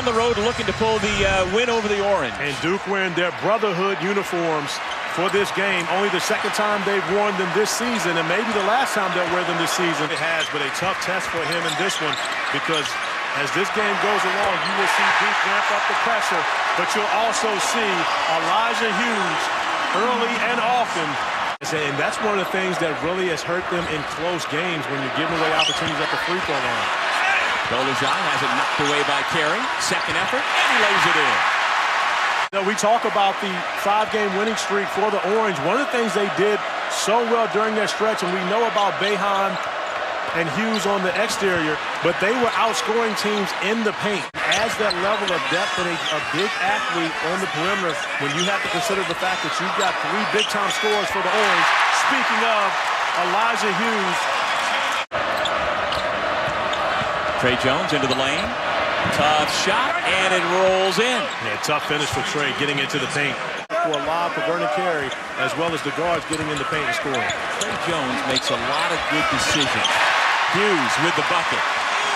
on the road looking to pull the win over the Orange. And Duke wearing their brotherhood uniforms for this game. Only the second time they've worn them this season, and maybe the last time they'll wear them this season. It has, but a tough test for him in this one, because as this game goes along, you will see Duke ramp up the pressure, but you'll also see Elijah Hughes early and often. And that's one of the things that really has hurt them in close games, when you're giving away opportunities at the free throw line. Dolezaj has it knocked away by Carey. Second effort, and he lays it in. We talk about the 5-game winning streak for the Orange. One of the things they did so well during that stretch, and we know about Boeheim and Hughes on the exterior, but they were outscoring teams in the paint. Adds that level of depth and a big athlete on the perimeter, when you have to consider the fact that you've got 3 big-time scorers for the Orange. Speaking of Elijah Hughes. Tre Jones into the lane. Tough shot, and it rolls in. Yeah, tough finish for Tre, getting into the paint. For a lob for Vernon Carey, as well as the guards getting in the paint and scoring. Tre Jones makes a lot of good decisions. Hughes with the bucket.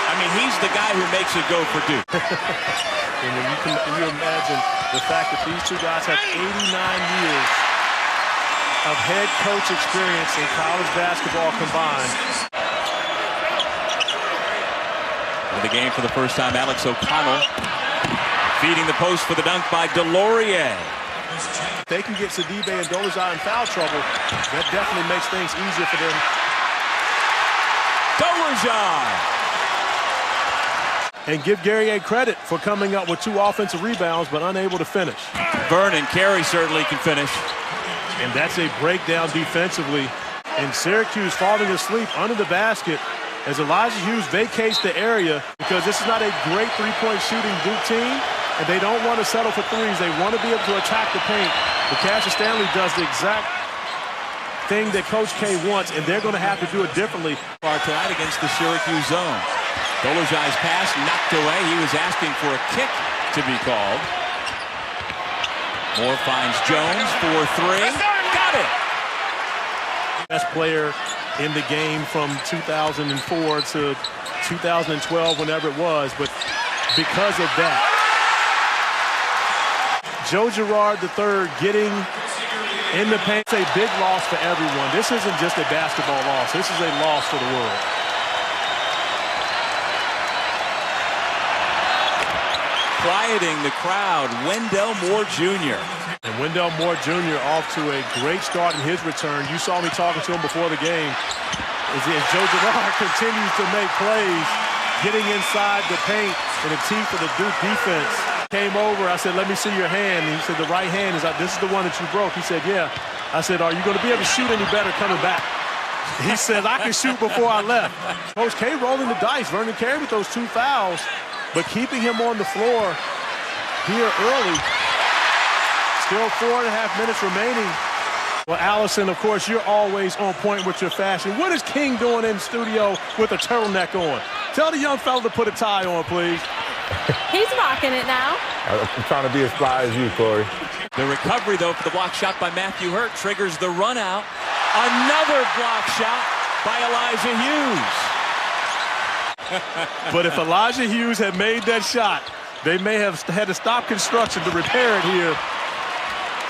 I mean, he's the guy who makes it go for Duke. And when you imagine the fact that these two guys have 89 years of head coach experience in college basketball combined. In the game for the first time, Alex O'Connell feeding the post for the dunk by Delorier. If they can get Sidibe and Dolezaj in foul trouble, that definitely makes things easier for them. Dolezaj! And give Guerrier credit for coming up with 2 offensive rebounds, but unable to finish. Vernon Carey certainly can finish. And that's a breakdown defensively. And Syracuse falling asleep under the basket as Elijah Hughes vacates the area, because this is not a great three-point shooting Duke team, and they don't want to settle for threes. They want to be able to attack the paint. But Cassius Stanley does the exact thing that Coach K wants, and they're going to have to do it differently. Tonight against the Syracuse zone. Dolezaj's pass knocked away. He was asking for a kick to be called. Moore finds Jones for 3. Got it! Best player in the game from 2004 to 2012, whenever it was, but because of that. Joe Girard III getting in the paint. It's a big loss for everyone. This isn't just a basketball loss. This is a loss for the world. Quieting the crowd, Wendell Moore Jr. And Wendell Moore Jr. off to a great start in his return. You saw me talking to him before the game. As Joe Girard continues to make plays, getting inside the paint in the teeth of the Duke defense. Came over, I said, let me see your hand. And he said, the right hand is like, this is the one that you broke. He said, yeah. I said, are you going to be able to shoot any better coming back? He says, I can shoot before I left. Coach K rolling the dice. Vernon Carey with those 2 fouls, but keeping him on the floor here early. Still 4.5 minutes remaining. Well, Allison, of course, you're always on point with your fashion. What is King doing in studio with a turtleneck on? Tell the young fella to put a tie on, please. He's rocking it now. I'm trying to be as fly as you, Corey. The recovery, though, for the block shot by Matthew Hurt triggers the run out. Another block shot by Elijah Hughes. But if Elijah Hughes had made that shot, they may have had to stop construction to repair it here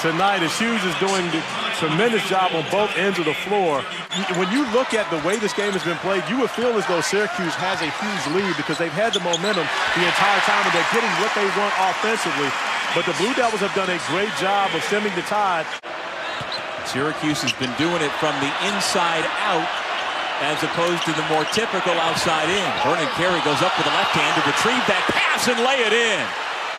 tonight, as Hughes is doing a tremendous job on both ends of the floor. When you look at the way this game has been played, you would feel as though Syracuse has a huge lead, because they've had the momentum the entire time and they're getting what they want offensively. But the Blue Devils have done a great job of stemming the tide. Syracuse has been doing it from the inside out as opposed to the more typical outside in. Vernon Carey goes up with the left hand to retrieve that pass and lay it in.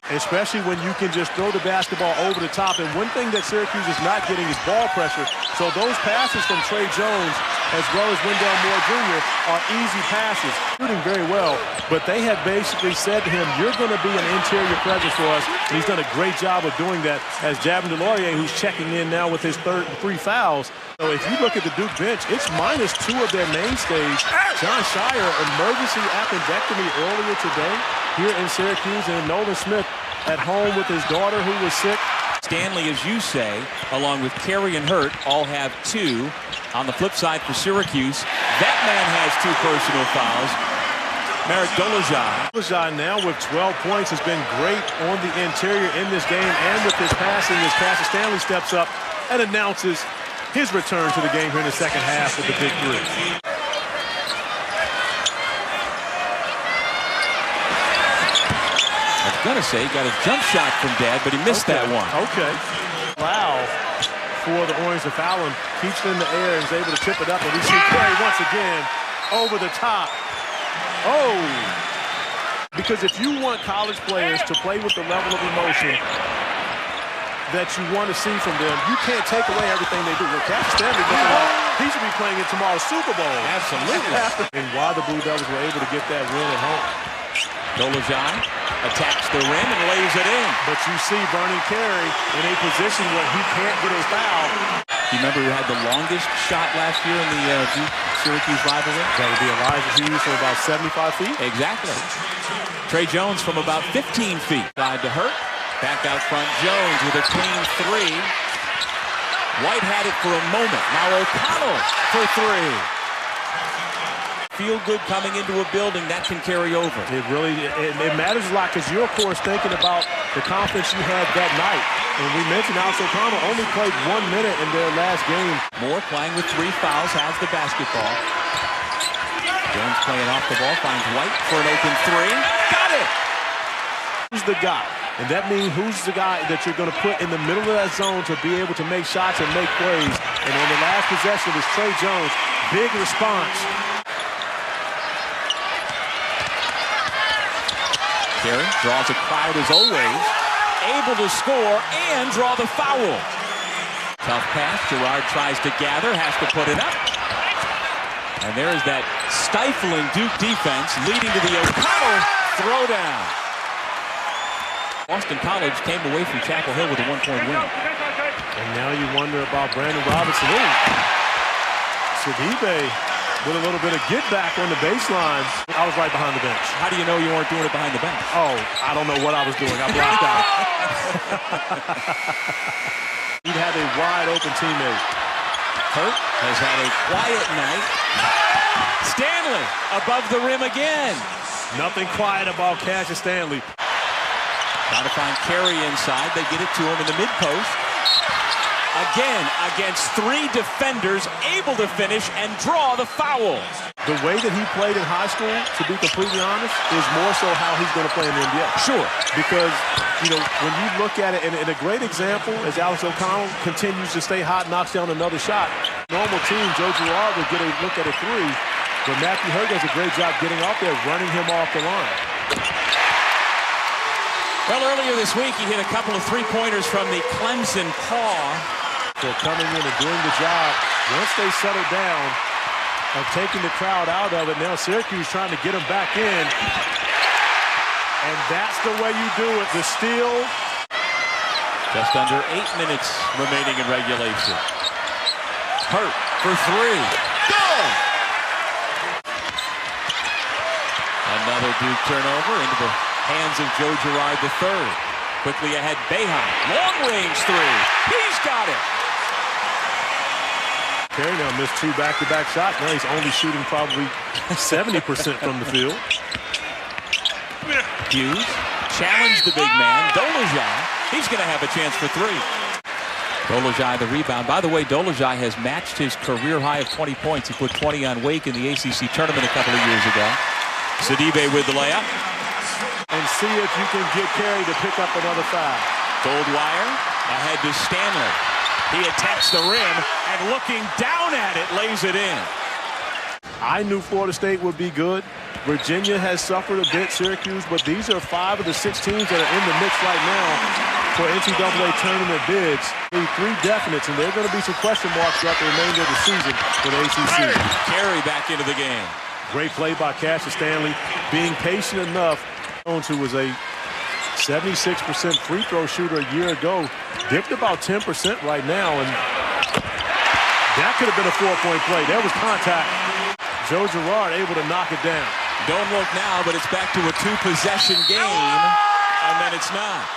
Especially when you can just throw the basketball over the top. And one thing that Syracuse is not getting is ball pressure. So those passes from Tre Jones, as well as Wendell Moore Jr., are easy passes. Shooting very well, but they have basically said to him, you're going to be an interior presence for us. And he's done a great job of doing that, as Javon Delorier, who's checking in now with his 3 fouls. So if you look at the Duke bench, it's -2 of their mainstays. John Shire, emergency appendectomy earlier today here in Syracuse, and Nolan Smith at home with his daughter who was sick. Stanley, as you say, along with Carey and Hurt, all have 2. On the flip side for Syracuse, that man has 2 personal fouls. Marek Dolezaj. Dolezaj now with 12 points has been great on the interior in this game and with his passing as Cassius Stanley steps up and announces his return to the game here in the second half with the big three. I was going to say he got a jump shot from Dad, but he missed that one. Okay. Wow. For the Orange to foul him, keeps it in the air and is able to tip it up, and we see Carey once again over the top. Oh! Because if you want college players to play with the level of emotion that you want to see from them, you can't take away everything they do. Well, Cassius Stanley, he should be playing in tomorrow's Super Bowl. Absolutely. And why the Blue Devils were able to get that win at home. Dolezaj attacks the rim and lays it in. But you see Vernon Carey in a position where he can't get a foul. You remember who had the longest shot last year in the Syracuse rivalry? That would be Elijah Hughes from about 75 feet. Exactly. Tre Jones from about 15 feet. Side to Hurt. Back out front, Jones with a clean three. White had it for a moment. Now O'Connell for three. Feel good coming into a building that can carry over. It really it matters a lot because you're, of course, thinking about the confidence you had that night. And we mentioned Alex O'Connell only played 1 minute in their last game. Moore playing with 3 fouls, has the basketball. Jones playing off the ball, finds White for an open three. Got it! Who's the guy? And that means who's the guy that you're going to put in the middle of that zone to be able to make shots and make plays. And on the last possession is Tre Jones. Big response. Carey draws a crowd as always. Able to score and draw the foul. Tough pass. Girard tries to gather, has to put it up. And there's that stifling Duke defense leading to the O'Connell throwdown. Boston College came away from Chapel Hill with a 1-point win. And now you wonder about Brandon Robinson. Sidibe with a little bit of get back on the baseline. I was right behind the bench. How do you know you weren't doing it behind the bench? Oh, I don't know what I was doing. I blocked out. He'd have a wide open teammate. Hurt has had a quiet night. Stanley above the rim again. Nothing quiet about Cassius Stanley. Trying to find Carey inside. They get it to him in the mid-post. Again, against 3 defenders, able to finish and draw the foul. The way that he played in high school, to be completely honest, is more so how he's going to play in the NBA. Sure. Because, you know, when you look at it, and a great example, as Alex O'Connell continues to stay hot, knocks down another shot. Normal team, Joe Girard would get a look at a 3, but Matthew Hurt does a great job getting out there, running him off the line. Well, earlier this week, he hit a couple of 3-pointers from the Clemson paw. So coming in and doing the job, once they settle down of taking the crowd out of it, now Syracuse trying to get them back in. And that's the way you do it. The steal. Just under 8 minutes remaining in regulation. Hurt for 3. Good! Another Duke turnover into the hands of Joe Girard III. Quickly ahead, Boeheim. Long-range 3. He's got it! Carey now missed 2 back-to-back shots. Now he's only shooting probably 70% from the field. Hughes challenged the big man. Dolezaj, he's going to have a chance for 3. Dolezaj the rebound. By the way, Dolezaj has matched his career high of 20 points. He put 20 on Wake in the ACC tournament a couple of years ago. Sidibe with the layup. And see if you can get Carey to pick up another foul. Goldwire ahead to Stanley. He attacks the rim and looking down at it, lays it in. I knew Florida State would be good. Virginia has suffered a bit, Syracuse, but these are 5 of the 6 teams that are in the mix right now for NCAA tournament bids. 3 definites, and there are going to be some question marks throughout the remainder of the season for the ACC. Carey back into the game. Great play by Cassius Stanley, being patient enough. Jones, who was a 76% free throw shooter a year ago, dipped about 10% right now, and that could have been a 4-point play. There was contact. Joe Girard able to knock it down. Don't look now, but it's back to a 2-possession game, and then it's not.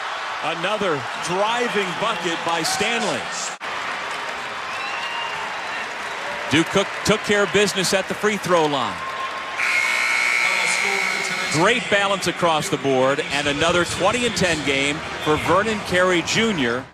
Another driving bucket by Stanley. Duke took care of business at the free throw line. Great balance across the board, and another 20-10 game for Vernon Carey Jr.